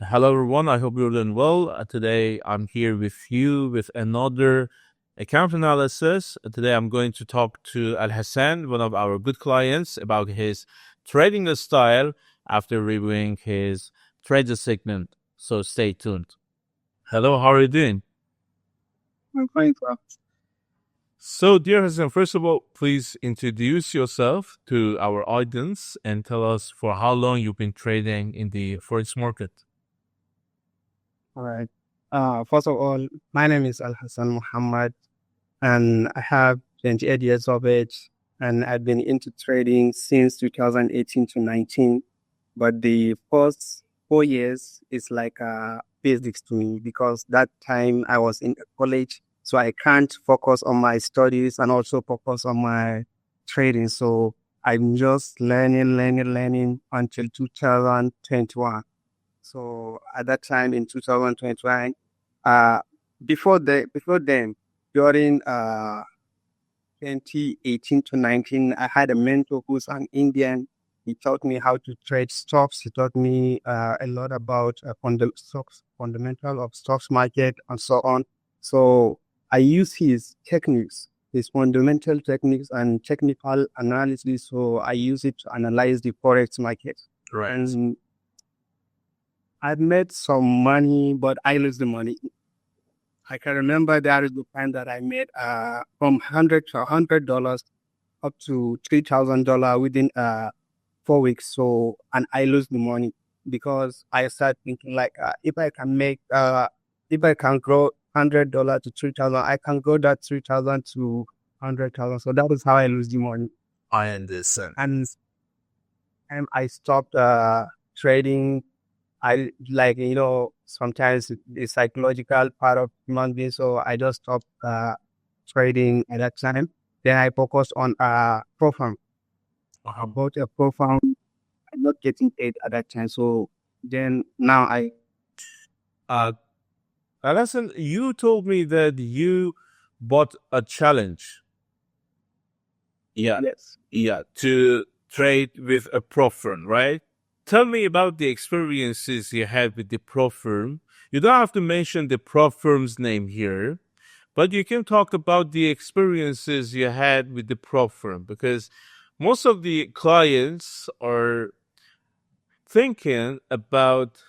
Hello, everyone. I hope you're doing well. Today, I'm here with you with another account analysis. Today, I'm going to talk to Hassan, one of our good clients, about his trading style after reviewing his trader segment. So stay tuned. Hello, how are you doing? I'm fine, sir. So, dear Hassan, first of all, please introduce yourself to our audience and tell us for how long you've been trading in the forex market. All right. First of all, my name is Hassan Muhammad, and I have 28 years of age, and I've been into trading since 2018 to 19. But the first 4 years is like basics to me because that time I was in college, so I can't focus on my studies and also focus on my trading. So I'm just learning until 2021. So at that time in 2021, before then, during 2018 to 19, I had a mentor who's an Indian. He taught me how to trade stocks. He taught me a lot about fundamental of stocks market and so on. So I use his techniques, his fundamental techniques and technical analysis. So I use it to analyze the forex market. Right. And I've made some money, but I lose the money. I can remember there is the time that I made from $100 to $100 up to $3,000 within 4 weeks. So, and I lose the money because I start thinking like, if I can grow $100 to 3,000, I can grow that 3,000 to 100,000. So that is how I lose the money. I understand. And I stopped trading. I like, sometimes the psychological part of human being. So I just stopped trading at that time. Then I focused on Prop. I bought a Prop. I'm not getting paid at that time. So then now Alison, you told me that you bought a challenge. Yes. Yeah, to trade with a Prop firm, right? Tell me about the experiences you had with the Prop firm. You don't have to mention the Prop firm's name here, but you can talk about the experiences you had with the Prop firm, because most of the clients are thinking about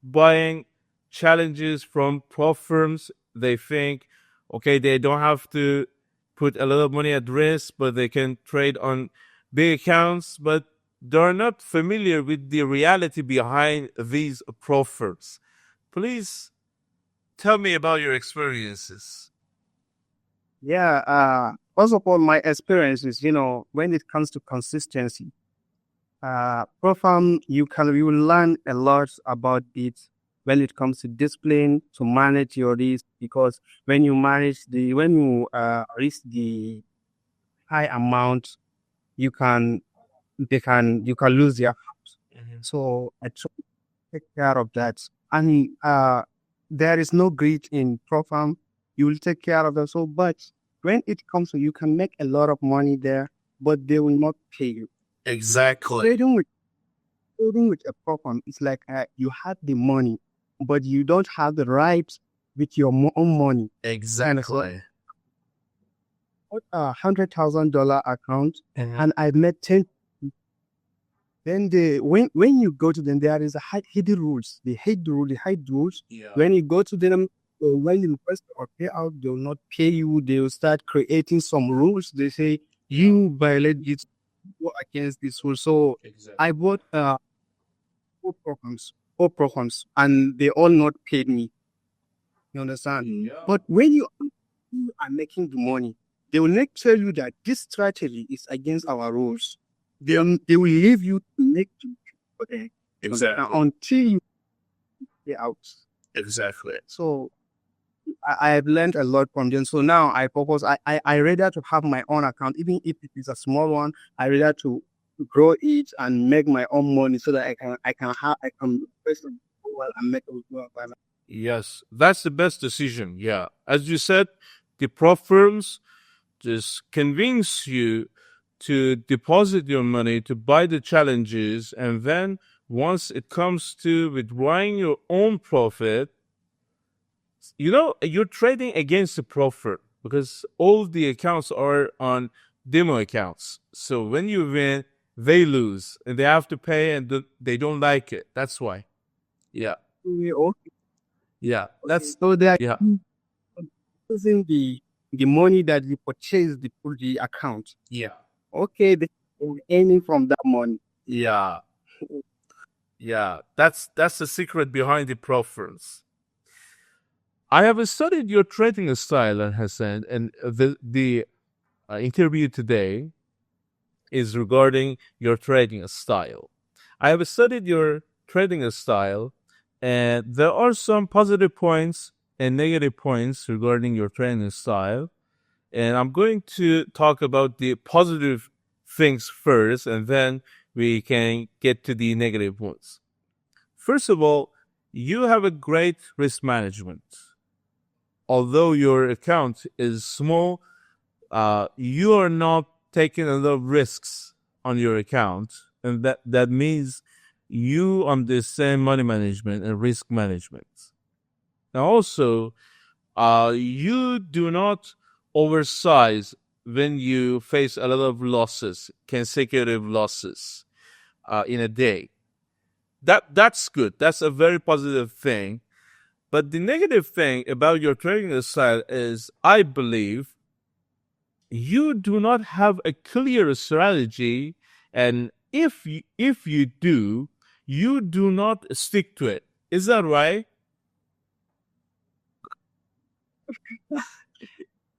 buying challenges from Prop firms. They think, okay, they don't have to put a lot of money at risk, but they can trade on big accounts, but they're not familiar with the reality behind these Prop firms. Please tell me about your experiences. Yeah. First of all, my experiences, when it comes to consistency, Prop, you will learn a lot about it when it comes to discipline to manage your risk, because when you reach the high amount, you can lose your house. So I try to take care of that. And there is no greed in Prop. You will take care of that. So, but when it comes to, you can make a lot of money there, but they will not pay you. Exactly. Trading with a Prop, it's like you have the money, but you don't have the rights with your own money. Exactly. Put $100,000 account, and I made 10. Then when you go to them, there is a hidden rules. They hate the rules. Yeah. When you go to them, when you request or pay out, they will not pay you. They will start creating some rules. They say you violate it, go against this rule. So Exactly. I bought four programs, and they all not paid me. You understand? Yeah. But when you are making the money, they will not tell you that this strategy is against our rules. They will leave you to make the Exactly. until you pay out. Exactly. So I have learned a lot from them. So now I focus. I rather to have my own account, even if it is a small one. I rather to grow it and make my own money so that I can invest well and make it well by myself. Yes, that's the best decision. Yeah. As you said, the Prop firms just convince you to deposit your money to buy the challenges, and then once it comes to withdrawing your own profit, you're trading against the prop firm because all the accounts are on demo accounts. So when you win, they lose and they have to pay and they don't like it. That's why. Yeah. Okay. Yeah. That's, So they are yeah. using the money that you purchased the account. Yeah. Okay, they are earning from that money. Yeah. Yeah. That's the secret behind the prop firms. I have studied your trading style, Hassan, and the interview today is regarding your trading style. I have studied your trading style, and there are some positive points and negative points regarding your trading style. And I'm going to talk about the positive things first, and then we can get to the negative ones. First of all, you have a great risk management. Although your account is small, you are not taking a lot of risks on your account. And that means you understand money management and risk management. Now also, you do not oversize when you face a lot of losses, consecutive losses in a day. That's good. That's a very positive thing. But the negative thing about your trading style is, I believe, you do not have a clear strategy, and if you do, you do not stick to it. Is that right?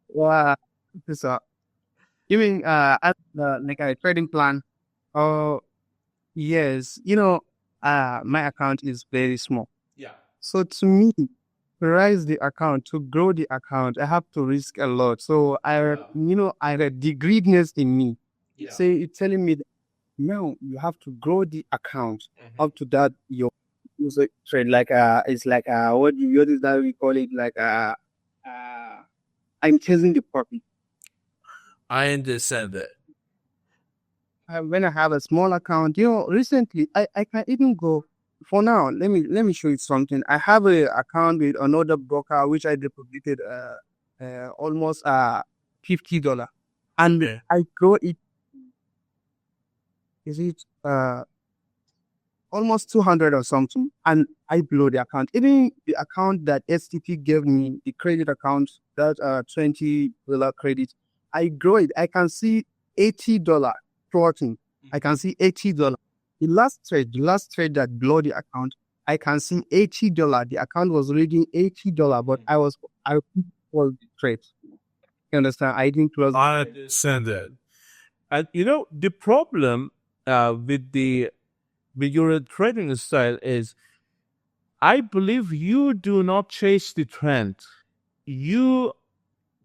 Wow. So you mean as like a trading plan? Oh yes. My account is very small. Yeah. So to me, to raise the account, to grow the account, I have to risk a lot. So I read the greediness in me. Say it's telling me that now you have to grow the account up to that your user trade. Like it's like what is that we call it? Like I'm chasing the profit. I understand that. When I have a small account, recently I can even go. For now, let me show you something. I have a account with another broker which I deposited almost $50, and Yeah. I grow it. Is it almost 200 or something, and I blow the account. Even the account that STP gave me, the credit account, that $20 credit, I grow it. I can see $80 floating. I can see $80. The last trade that blew the account, I can see $80. The account was reading $80, but I was the trade. You understand? I didn't close. I understand that. And the problem with your trading style is, I believe you do not chase the trend. You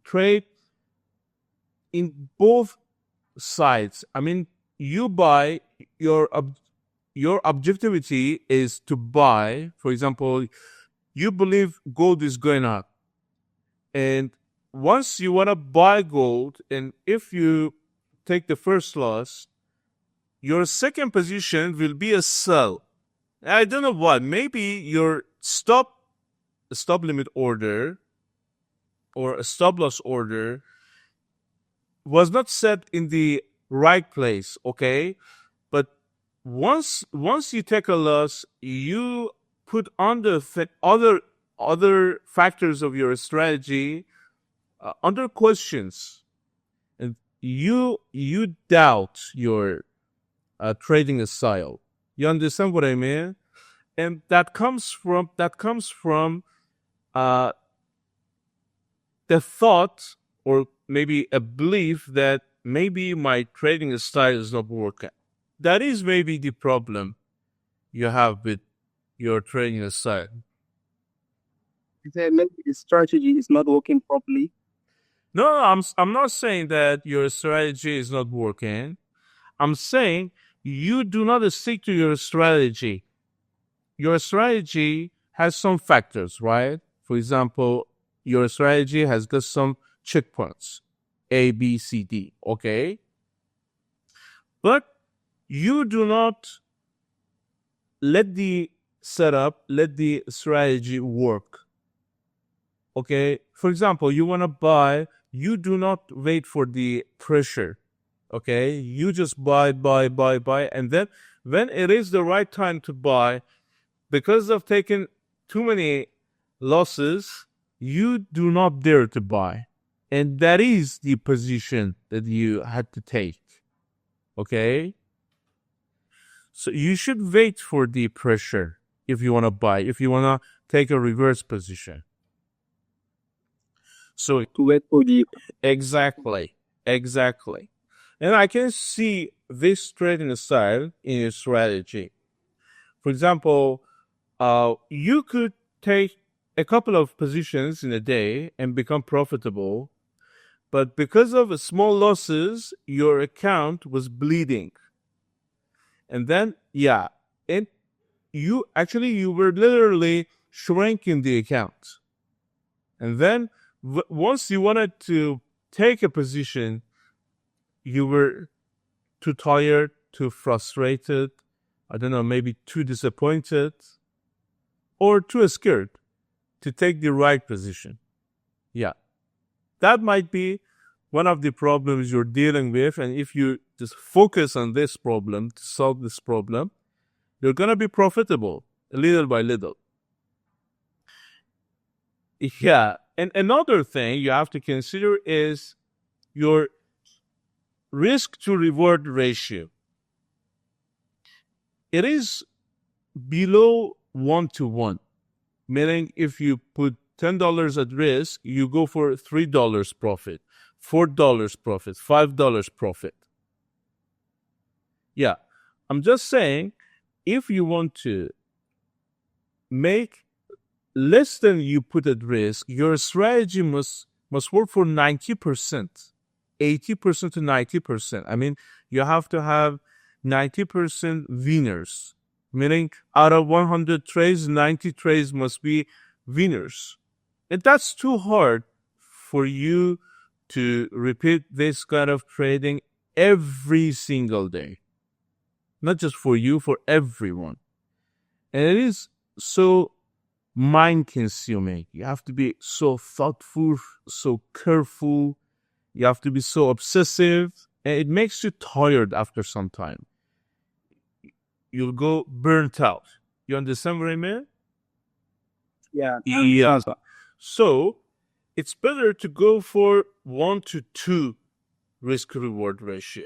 trade in both sides. I mean, you buy, your objectivity is to buy. For example, you believe gold is going up, and once you want to buy gold, and if you take the first loss, your second position will be a sell. I don't know what. Maybe your stop limit order or a stop loss order was not set in the right place, okay? But once you take a loss, you put under other factors of your strategy under questions, and you doubt your trading style. You understand what I mean? And that comes from the thought, or maybe a belief, that maybe my trading style is not working. That is maybe the problem you have with your trading style. Maybe the strategy is not working properly. No, I'm not saying that your strategy is not working. I'm saying you do not stick to your strategy. Your strategy has some factors, right? For example, your strategy has got some checkpoints, A, B, C, D, okay? But you do not let the setup, let the strategy work. Okay, for example, you want to buy, you do not wait for the pressure. Okay, you just buy, and then when it is the right time to buy, because of taking too many losses, you do not dare to buy. And that is the position that you had to take. Okay? So you should wait for the pressure if you want to buy, if you want to take a reverse position. So To wait for the exactly. And I can see this trading style in your strategy. For example, you could take a couple of positions in a day and become profitable, but because of small losses, your account was bleeding. And then, and you were literally shrinking the account. And then once you wanted to take a position, you were too tired, too frustrated, I don't know, maybe too disappointed, or too scared to take the right position. Yeah. That might be one of the problems you're dealing with. And if you just focus on this problem, to solve this problem, you're going to be profitable little by little. Yeah. And another thing you have to consider is your risk to reward ratio. It is below 1-to-1, meaning if you put $10 at risk, you go for $3 profit, $4 profit, $5 profit. Yeah, I'm just saying, if you want to make less than you put at risk, your strategy must work for 90%, 80% to 90%. I mean, you have to have 90% winners, meaning out of 100 trades, 90 trades must be winners. And that's too hard for you to repeat this kind of trading every single day. Not just for you, for everyone. And it is so mind-consuming. You have to be so thoughtful, so careful. You have to be so obsessive. And it makes you tired after some time. You'll go burnt out. You understand what I mean? yeah. Yeah. So it's better to go for 1-to-2 risk-reward ratio.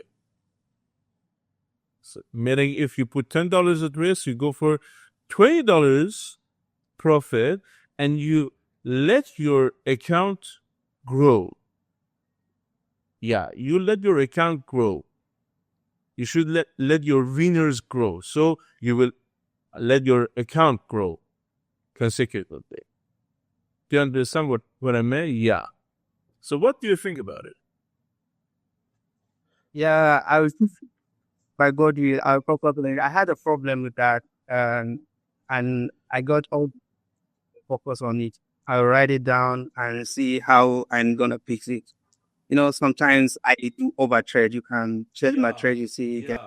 So, meaning if you put $10 at risk, you go for $20 profit, and you let your account grow. Yeah, you let your account grow. You should let your winners grow. So you will let your account grow consecutively. Do you understand what I mean? Yeah. So what do you think about it? Yeah, I was by God will I had a problem with that, and I got all focus on it. I'll write it down and see how I'm gonna fix it. You know, sometimes I do overtrade. You can check my trade, you see. You get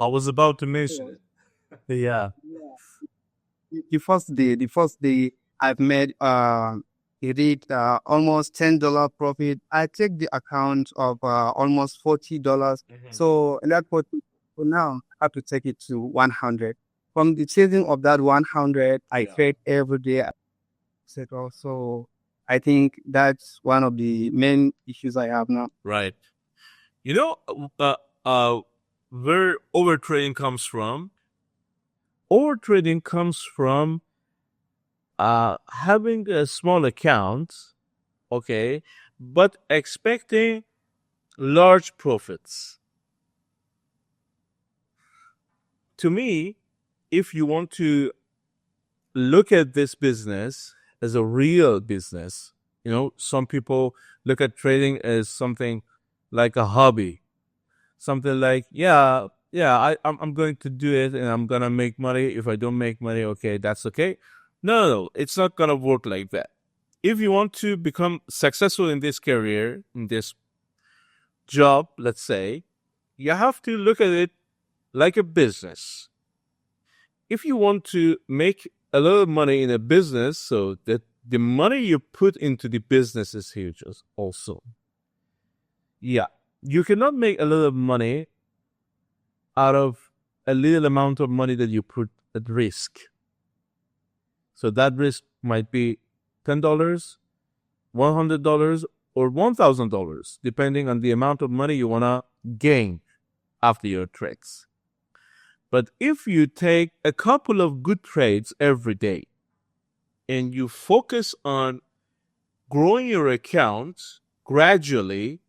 I was about to mention it. Yeah. the first day I've made it did almost $10 profit. I take the account of almost $40. So in that for now I have to take it to 100. From the chasing of that 100, I trade every day, etc. So I think that's one of the main issues I have now. Right. You know, where overtrading comes from? Overtrading comes from having a small account, okay, but expecting large profits. To me, if you want to look at this business as a real business, you know, some people look at trading as something like a hobby, something like, I'm going to do it and I'm going to make money. If I don't make money, okay, that's okay. No, it's not going to work like that. If you want to become successful in this career, in this job, let's say, you have to look at it like a business. if you want to make a lot of money in a business, so that the money you put into the business is huge also. Yeah, you cannot make a lot of money out of a little amount of money that you put at risk. So that risk might be $10, $100, or $1,000, depending on the amount of money you want to gain after your trades. But if you take a couple of good trades every day and you focus on growing your account gradually,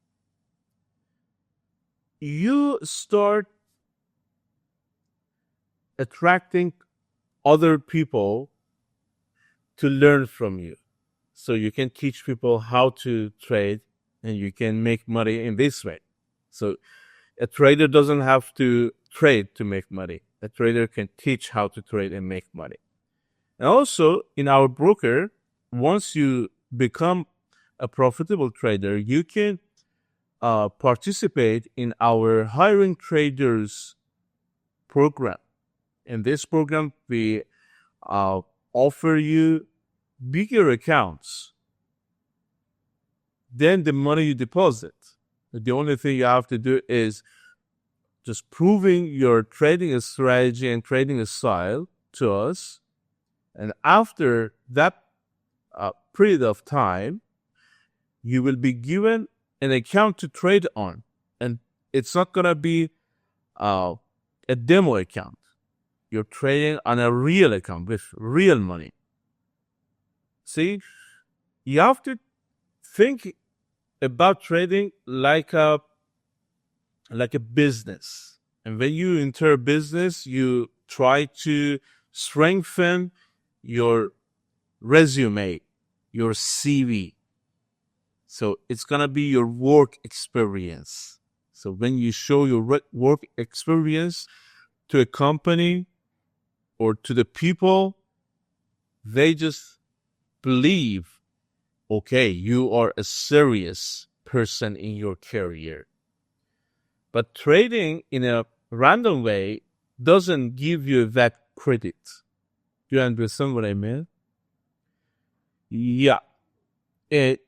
you start attracting other people to learn from you. So you can teach people how to trade and you can make money in this way. So a trader doesn't have to trade to make money. A trader can teach how to trade and make money. And also in our broker, once you become a profitable trader, you can participate in our hiring traders program. In this program, we offer you bigger accounts than the money you deposit. The only thing you have to do is just proving your trading strategy and trading style to us. And after that period of time, you will be given an account to trade on. And it's not going to be a demo account. You're trading on a real account with real money. See, you have to think about trading like a business. And when you enter a business, you try to strengthen your resume, your CV. So it's going to be your work experience. So when you show your work experience to a company or to the people, they just believe, okay, you are a serious person in your career. But trading in a random way doesn't give you that credit. Do you understand what I mean? Yeah. In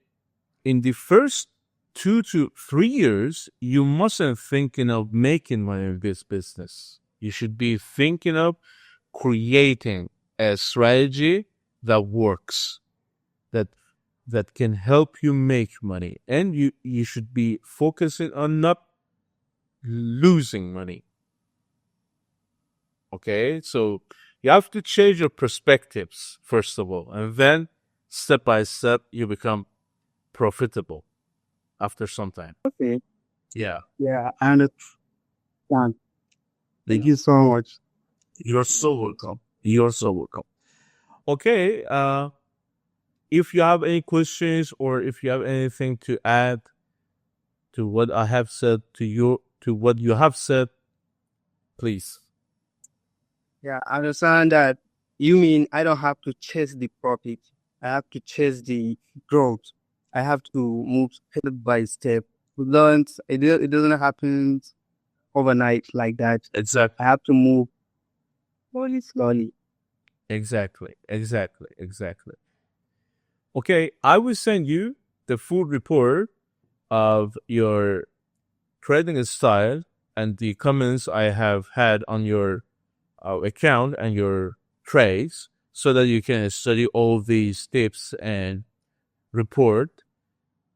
the first 2 to 3 years, you mustn't thinking of making money in this business. You should be thinking of creating a strategy that works, that can help you make money. And you should be focusing on not losing money. Okay, so you have to change your perspectives, first of all, and then step by step, you become profitable after some time. Okay. Yeah. Yeah, I understand. Thank you so much. You're so welcome. You're so welcome. Okay, if you have any questions or if you have anything to add to what I have said to what you have said, please. Yeah, I understand that you mean I don't have to chase the profit. I have to chase the growth. I have to move step by step. It doesn't happen overnight like that. Exactly. I have to move slowly. Exactly. Okay, I will send you the full report of your trading style and the comments I have had on your account and your trades so that you can study all these tips and report.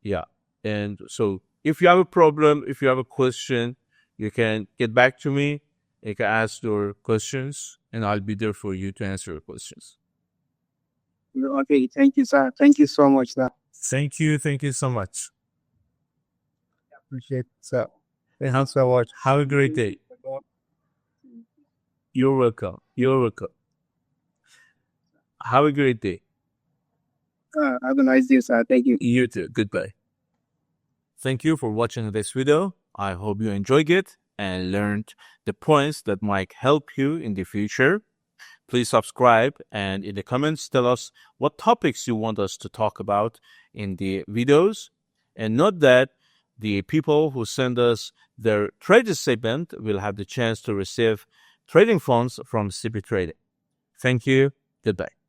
Yeah. And so if you have a problem, if you have a question, you can get back to me. You can ask your questions and I'll be there for you to answer your questions. Okay, thank you, sir. Thank you so much, sir. Thank you so much. Appreciate it, sir. Thank you so much. Have a great day. You're welcome. Have a great day. Have a nice day, sir. Thank you. You too. Goodbye. Thank you for watching this video. I hope you enjoyed it and learned the points that might help you in the future. Please subscribe and in the comments tell us what topics you want us to talk about in the videos. And note that the people who send us their trade statement will have the chance to receive trading funds from Stptrading. Thank you. Goodbye.